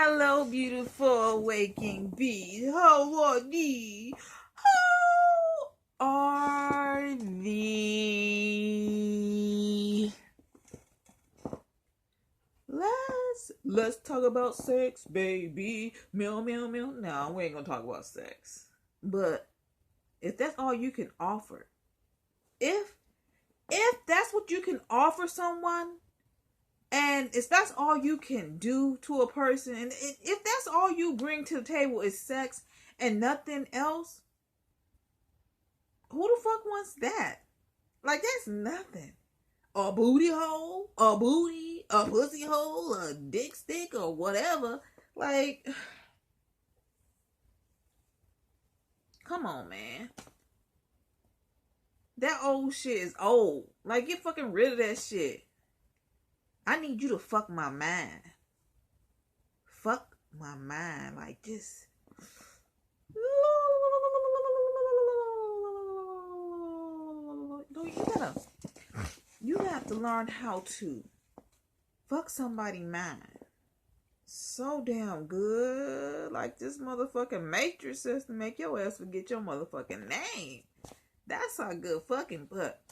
Hello, beautiful waking bees. How are thee? How are thee? Let's talk about sex, baby. Meow meow meow. No, we ain't gonna talk about sex. But if that's all you can offer, if that's what you can offer someone, and if that's all you can do to a person, and if that's all you bring to the table is sex and nothing else, who the fuck wants that? Like, that's nothing. A booty hole, a booty, a pussy hole, a dick stick, or whatever. Like, come on, man. That old shit is old. Like, get fucking rid of that shit. I need you to fuck my mind. Fuck my mind like this. You have to learn how to fuck somebody's mind so damn good. Like this motherfucking Matrix system make your ass forget your motherfucking name. That's how good fucking, but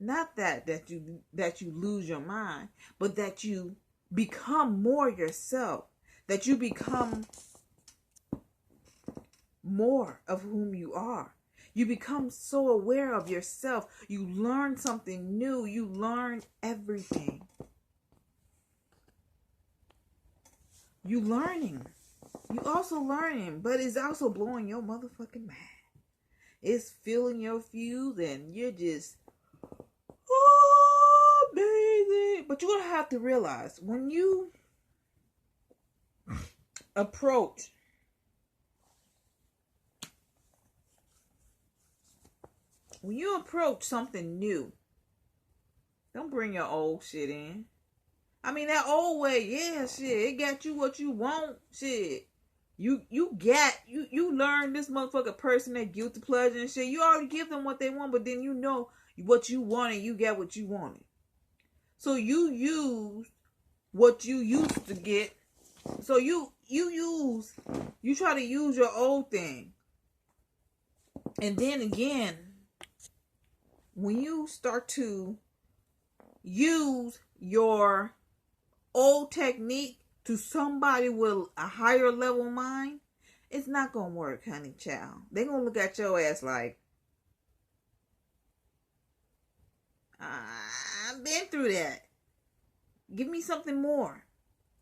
not that you lose your mind, but that you become more yourself. That you become more of whom you are. You become so aware of yourself. You learn something new. You learn everything. You learning. You also learning, but it's also blowing your motherfucking mind. It's filling your fuse and you're just amazing. But you're going to have to realize when you approach something new, don't bring your old shit in. I mean, that old way, yeah, shit, it got you what you want, shit. You learn this motherfucker person that guilty pleasure and shit. You already give them what they want, but then you know what you wanted, you get what you wanted. So you use what you used to get. So you try to use your old thing. And then again, when you start to use your old technique to somebody with a higher level mind, it's not gonna work, honey child. They're gonna look at your ass like, I've been through that. Give me something more.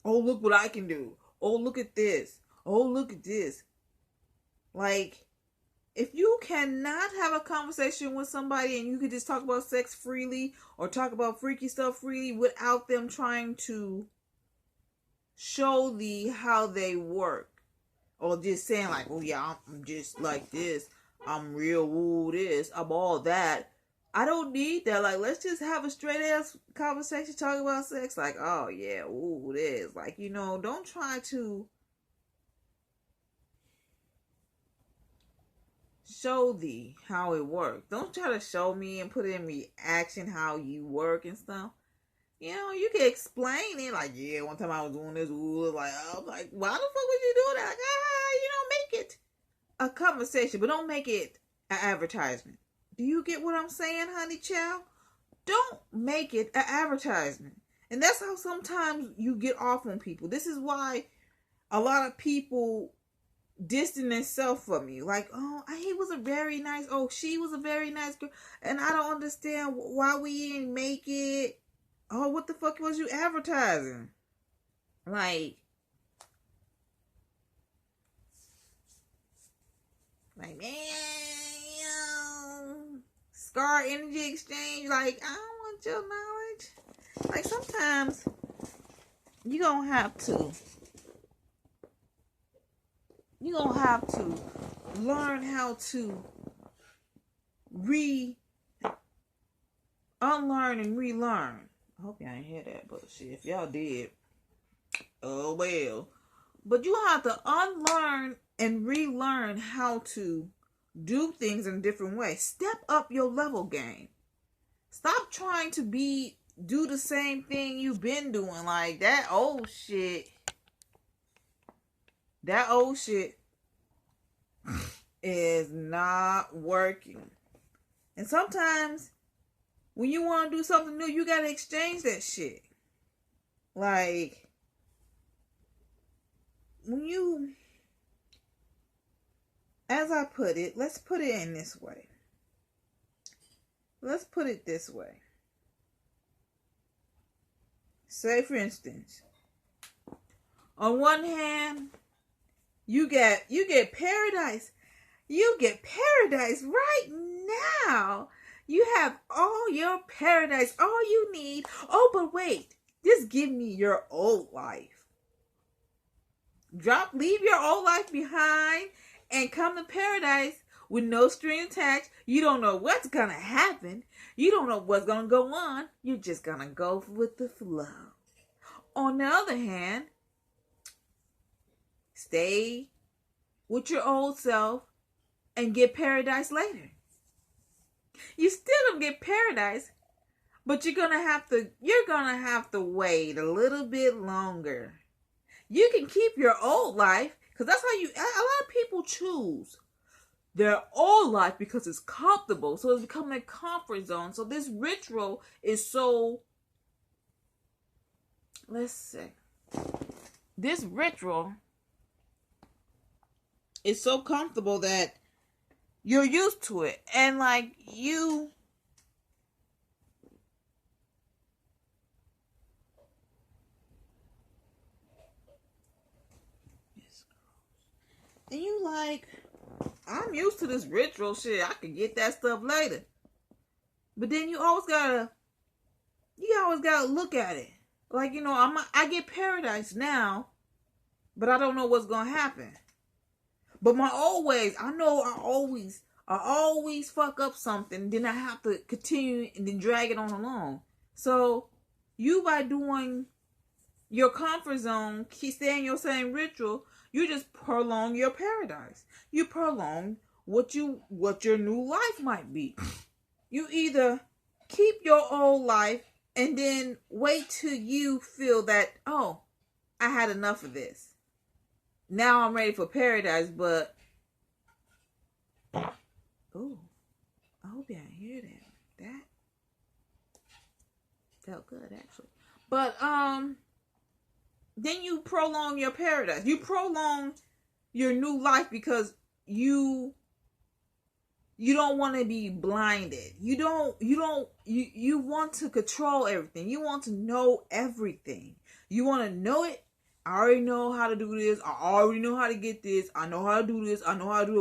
Oh, look what I can do. Oh, look at this. Oh, look at this. Like, if you cannot have a conversation with somebody and you could just talk about sex freely or talk about freaky stuff freely without them trying to show how they work, or just saying like, oh yeah, I'm just like this, I'm real, woo this, I'm all that. I don't need that. Like, let's just have a straight ass conversation talking about sex. Like, oh yeah, ooh this. Like, don't try to show how it works. Don't try to show me and put in reaction how you work and stuff. You can explain it. Like, yeah, one time I was doing this. Ooh, like, I was like, why the fuck would you do that? Like, make it a conversation, but don't make it an advertisement. Do you get what I'm saying, honey child? Don't make it an advertisement. And that's how sometimes you get off on people. This is why a lot of people distance themselves from you. Like, oh, he was a very nice, oh, she was a very nice girl. And I don't understand why we didn't make it. Oh, what the fuck was you advertising? Like, man, Scar Energy Exchange. Like, I don't want your knowledge. Like, sometimes you're gonna have to learn how to unlearn and relearn. I hope y'all ain't hear that, but shit, if y'all did, oh well. But you have to unlearn and relearn how to do things in a different way. Step up your level game. Stop trying to do the same thing you've been doing. Like, that old shit That old shit is not working. And sometimes when you want to do something new, you gotta exchange that shit. Like, when you, as I put it, let's put it in this way. Let's put it this way. Say, for instance, on one hand, you get paradise. You get paradise right now. You have all your paradise, all you need. Oh, but wait, just give me your old life. Leave your old life behind and come to paradise with no string attached. You don't know what's gonna happen. You don't know what's gonna go on. You're just gonna go with the flow. On the other hand, stay with your old self and get paradise later. You still don't get paradise, but you're gonna have to wait a little bit longer. You can keep your old life, because that's how a lot of people choose their old life because it's comfortable. So it's becoming a comfort zone. So this ritual is so, let's say, this ritual is so comfortable that you're used to it. And like and you like, I'm used to this ritual shit. I can get that stuff later. But then you always gotta look at it. Like, I get paradise now, but I don't know what's gonna happen. But my old ways, I know I always fuck up something, then I have to continue and then drag it on along. So you, by doing your comfort zone, keep staying in your same ritual, you just prolong your paradise. You prolong what your new life might be. You either keep your old life and then wait till you feel that, oh, I had enough of this. Now I'm ready for paradise, but oh, I hope y'all hear that. That felt good, actually. But then you prolong your paradise. You prolong your new life because you don't want to be blinded. You want to control everything. You want to know everything. You want to know it. I already know how to do this. I already know how to get this. I know how to do this. I know how to do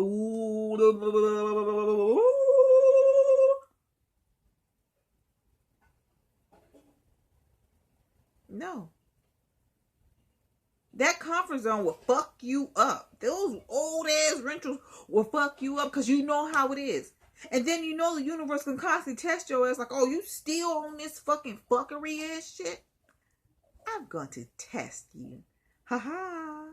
it. No. That comfort zone will fuck you up. Those old ass rentals will fuck you up because you know how it is. And then you know the universe can constantly test your ass like, oh, you still on this fucking fuckery ass shit? I'm going to test you. Ha ha.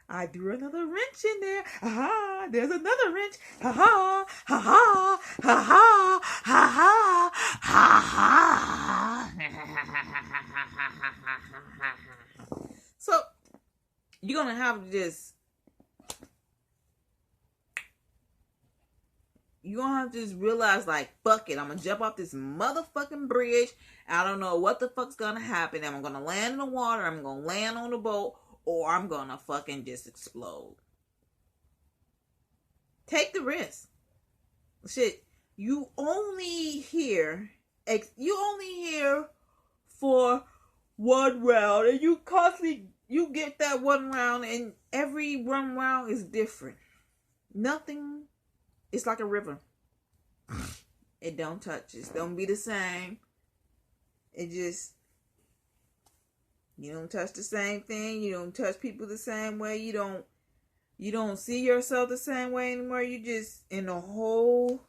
I threw another wrench in there. Ha ha. There's another wrench. Ha ha. Ha ha. Ha ha. Ha ha. Ha ha. So you're gonna have to just realize, like, fuck it, I'm gonna jump off this motherfucking bridge. I don't know what the fuck's gonna happen. I'm gonna land in the water, I'm gonna land on the boat, or I'm gonna fucking just explode. Take the risk. Shit, you only here for one round, and you get that one round, and every one round is different. Nothing, it's like a river. It don't touch. It don't be the same. It just, you don't touch the same thing. You don't touch people the same way. You don't see yourself the same way anymore. You just in a whole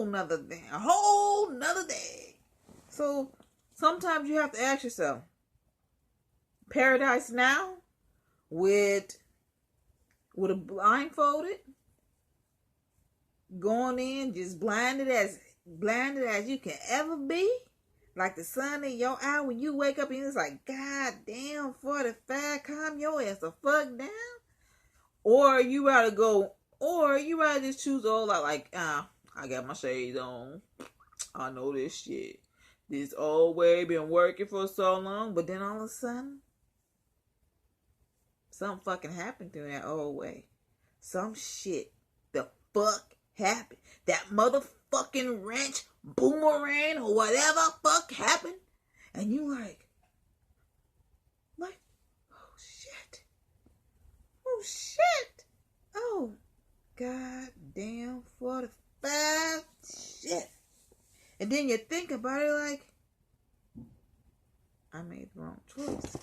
nother thing. A whole nother day. So sometimes you have to ask yourself, paradise now with a blindfolded, going in just blinded as you can ever be, like the sun in your eye when you wake up and it's like, God damn, 45, calm your ass the fuck down. Or you rather just choose all like, I got my shades on. I know this shit. This old way been working for so long, but then all of a sudden, something fucking happened through that old way. Some shit the fuck happened. That motherfucking wrench, boomerang, or whatever fuck happened. And you like, oh shit. Oh shit. Oh, goddamn 45 shit. And then you think about it like, I made the wrong choice.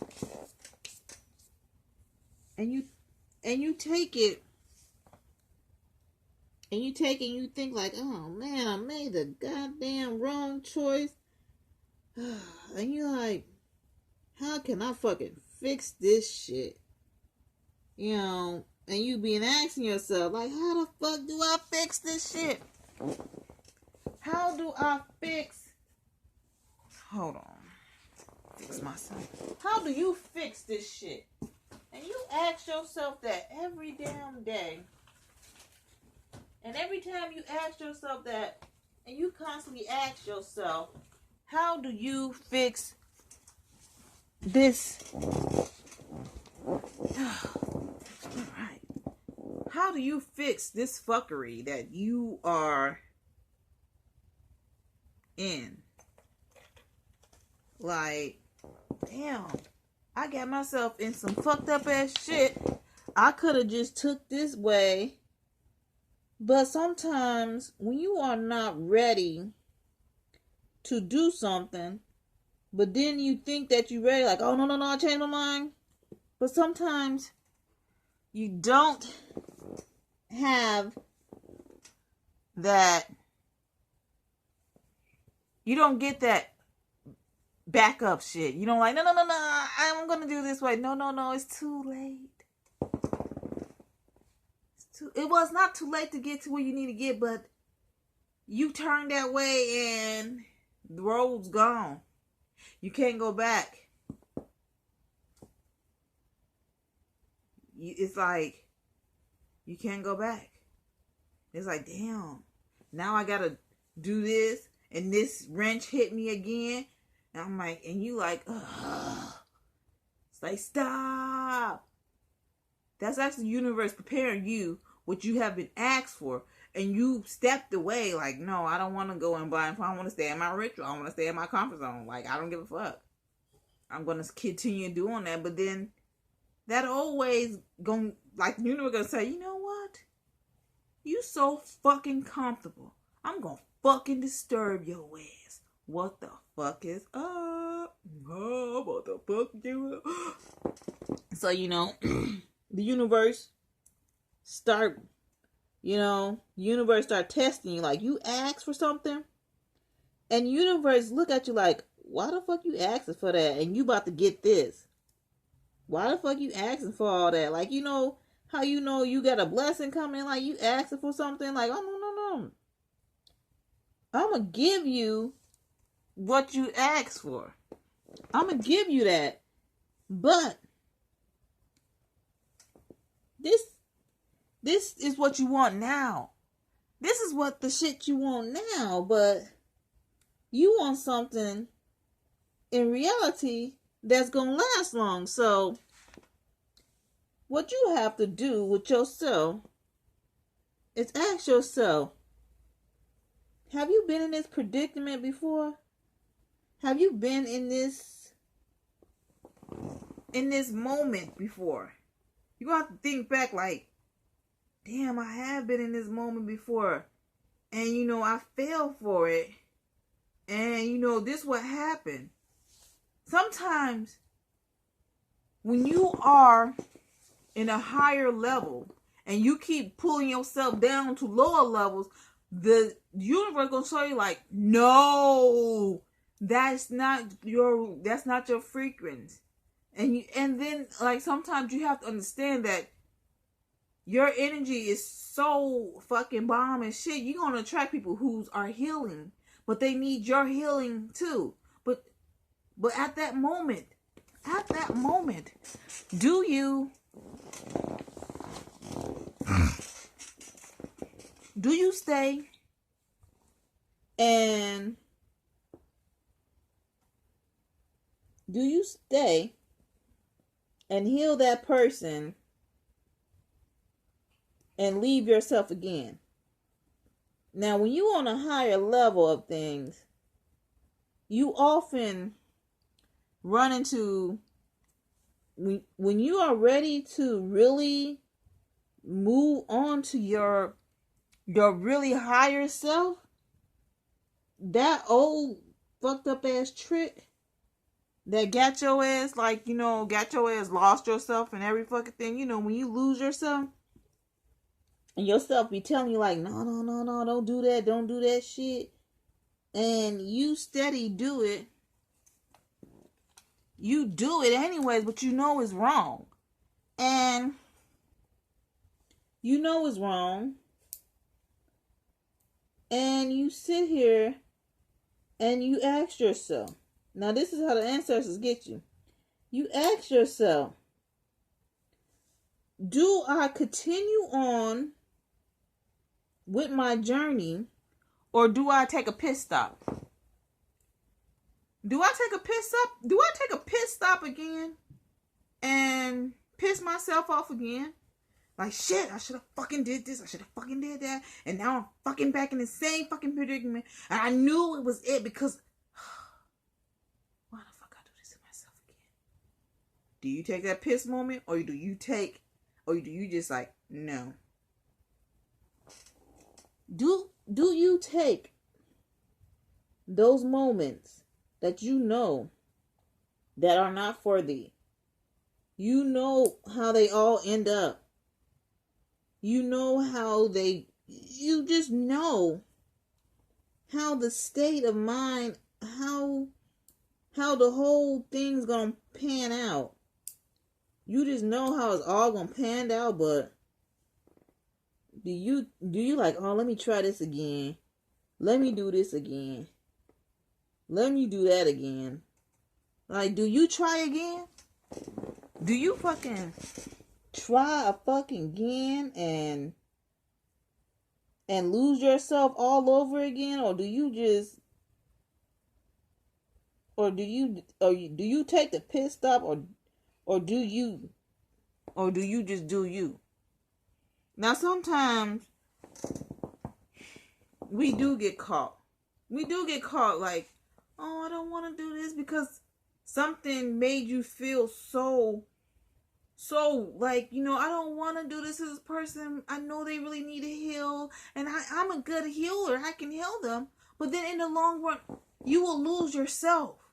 And you take it, and you think like, oh man, I made the goddamn wrong choice. And you're like, how can I fucking fix this shit? You know, and you been asking yourself, like, how the fuck do I fix this shit? How do I fix? Hold on. Fix myself. How do you fix this shit? And you ask yourself that every damn day. And every time you ask yourself that, and you constantly ask yourself, how do you fix this? Alright. How do you fix this fuckery that you are in? Like, damn, I got myself in some fucked up ass shit. I could have just took this way. But sometimes when you are not ready to do something, but then you think that you're ready, like, oh no, I changed my mind. But sometimes you don't have that, you don't get that backup shit. You don't like, no, I'm gonna do this way. No, it's too late. It was not too late to get to where you need to get, but you turned that way and the road's gone. You can't go back. It's like, you can't go back. It's like, damn, now I gotta do this, and this wrench hit me again. And I'm like, and you like, ugh. It's like, stop. That's actually the universe preparing you what you have been asked for. And you stepped away like, no, I don't want to go and blind. I want to stay in my ritual. I want to stay in my comfort zone. Like, I don't give a fuck. I'm going to continue doing that. But then that always going, like, the universe going to say, you know what? You so fucking comfortable. I'm going to fucking disturb your ass. What the fuck is up? Oh, what the fuck you? So, you know, the universe start testing you. Like, you ask for something, and universe look at you like, why the fuck you asking for that? And you about to get this. Why the fuck you asking for all that? Like, you know how you know you got a blessing coming? Like, you asking for something like, oh no. I'm gonna give you what you asked for. I'm gonna give you that. But this is what you want now. This is what the shit you want now. But you want something in reality that's gonna last long. So what you have to do with yourself is ask yourself, have you been in this predicament before? Have you been in this moment before? You're going to have to think back like, damn, I have been in this moment before. And, you know, I fell for it. And, you know, this what happened. Sometimes when you are in a higher level and you keep pulling yourself down to lower levels, the universe gonna show you like, no, that's not your frequency. And then like sometimes you have to understand that your energy is so fucking bomb and shit. You're gonna attract people who are healing, but they need your healing too. But But at that moment, do you stay and heal that person and leave yourself again? Now, when you're on a higher level of things, you often run into, when you are ready to really move on to your really higher self, that old fucked up ass trick that got your ass, like, got your ass lost yourself and every fucking thing, when you lose yourself, and yourself be telling you like, no, don't do that shit, and you steady do it. You do it anyways, but you know it's wrong. And you know it's wrong. And you sit here and you ask yourself. Now, this is how the ancestors get you. You ask yourself, do I continue on with my journey, or do I take a piss stop? Do I take a piss stop again and piss myself off again? Like, shit, I should have fucking did this. I should have fucking did that. And now I'm fucking back in the same fucking predicament. And I knew it was it because why the fuck I do this to myself again? Do you take that piss moment, or do you just like, no? Do you take those moments that you know that are not for thee? You know how they all end up. You know how you just know how the state of mind, how the whole thing's gonna pan out. You just know how it's all gonna pan out, but do you like, oh, let me try this again. Let me do this again. Let me do that again. Like, do you try again? Do you fucking try a fucking again and lose yourself all over again? Or do you take the piss stop, or do you just do you? Now, sometimes we do get caught. Like, oh, I don't want to do this because something made you feel so like, I don't want to do this to this person. I know they really need to heal, and I'm a good healer. I can heal them. But then in the long run, you will lose yourself.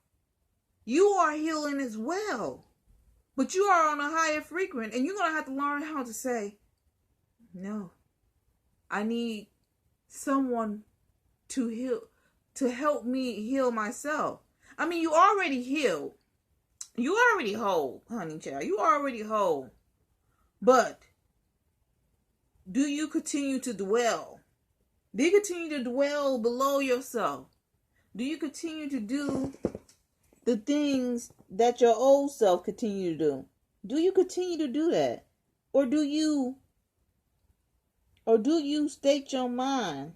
You are healing as well, but you are on a higher frequency, and you're going to have to learn how to say, no, I need someone to help me heal myself. I mean, you already healed. You already whole, honey child. You already whole. But do you continue to dwell? Do you continue to dwell below yourself? Do you continue to do the things that your old self continue to do? Do you continue to do that? Or do you state your mind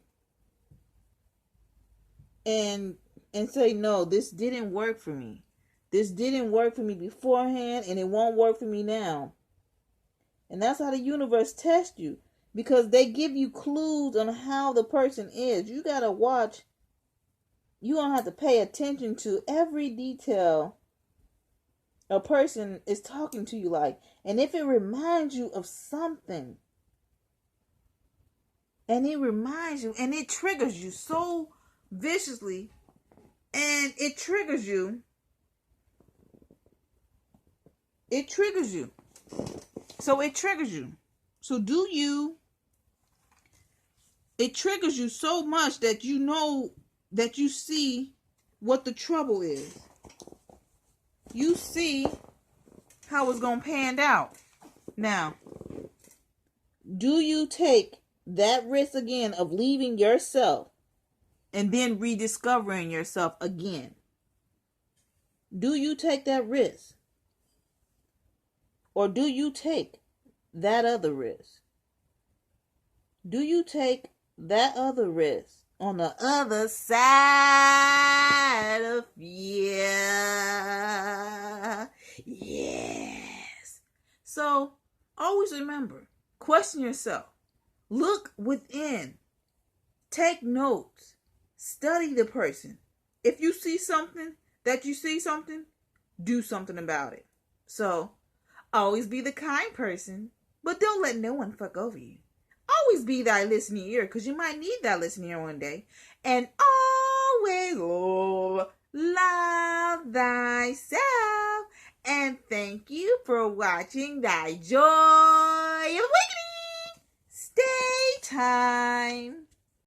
and say, no, this didn't work for me. This didn't work for me beforehand, and it won't work for me now. And that's how the universe tests you, because they give you clues on how the person is. You got to watch. You don't have to pay attention to every detail a person is talking to you like. And if it reminds you of something, and it reminds you, and it triggers you so viciously, and it triggers you. So it triggers you. So it triggers you so much that you know, that you see what the trouble is. You see how it's going to pan out. Now, do you take that risk again of leaving yourself and then rediscovering yourself again? Do you take that risk? Or do you take that other risk? Do you take that other risk on the other side of fear? Yes. So always remember, question yourself. Look within. Take notes. Study the person. If you see something, do something about it. So always be the kind person, but don't let no one fuck over you. Always be thy listening ear, because you might need that listening ear one day. And always love thyself. And thank you for watching Thy Joy Awakening. Stay time.